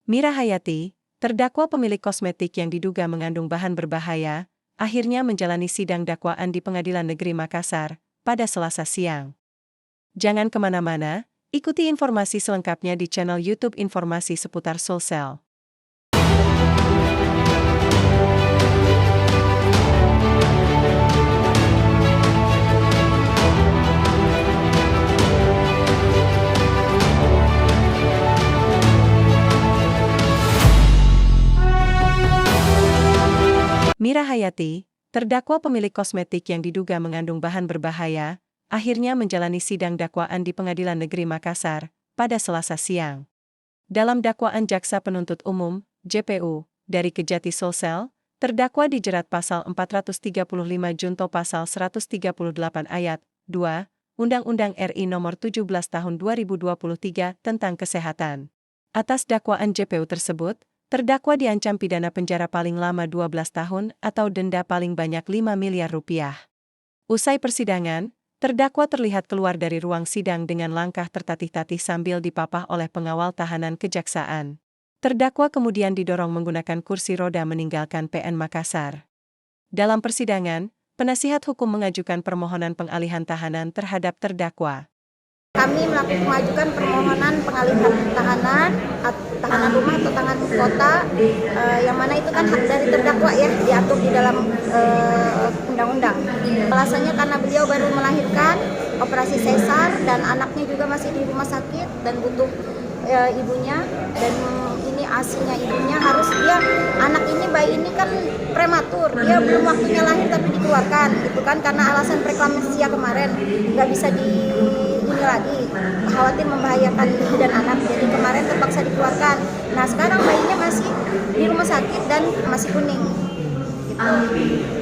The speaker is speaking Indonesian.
Mira Hayati, terdakwa pemilik kosmetik yang diduga mengandung bahan berbahaya, akhirnya menjalani sidang dakwaan di Pengadilan Negeri Makassar pada Selasa siang. Jangan kemana-mana, ikuti informasi selengkapnya di channel YouTube Informasi Seputar Sulsel. Mira Hayati, terdakwa pemilik kosmetik yang diduga mengandung bahan berbahaya, akhirnya menjalani sidang dakwaan di Pengadilan Negeri Makassar pada Selasa siang. Dalam dakwaan Jaksa Penuntut Umum, JPU, dari Kejati Sulsel, terdakwa dijerat pasal 435 junto pasal 138 ayat 2, Undang-Undang RI Nomor 17 Tahun 2023 tentang Kesehatan. Atas dakwaan JPU tersebut, terdakwa diancam pidana penjara paling lama 12 tahun atau denda paling banyak 5 miliar rupiah. Usai persidangan, terdakwa terlihat keluar dari ruang sidang dengan langkah tertatih-tatih sambil dipapah oleh pengawal tahanan kejaksaan. Terdakwa kemudian didorong menggunakan kursi roda meninggalkan PN Makassar. Dalam persidangan, penasihat hukum mengajukan permohonan pengalihan tahanan terhadap terdakwa. Kami mengajukan permohonan pengalihan tahanan rumah atau tahanan kota, yang mana itu kan hak dari terdakwa ya, diatur di dalam undang-undang. Alasannya karena beliau baru melahirkan, operasi sesar, dan anaknya juga masih di rumah sakit dan butuh ibunya, dan ini asinya ibunya harus bayi ini kan prematur, dia belum waktunya lahir tapi dikeluarkan gitu kan, karena alasan preeklamsia kemarin nggak bisa ini lagi, khawatir membahayakan ibu dan anak, jadi kemarin terpaksa dikeluarkan. Nah sekarang bayinya masih di rumah sakit dan masih kuning gitu.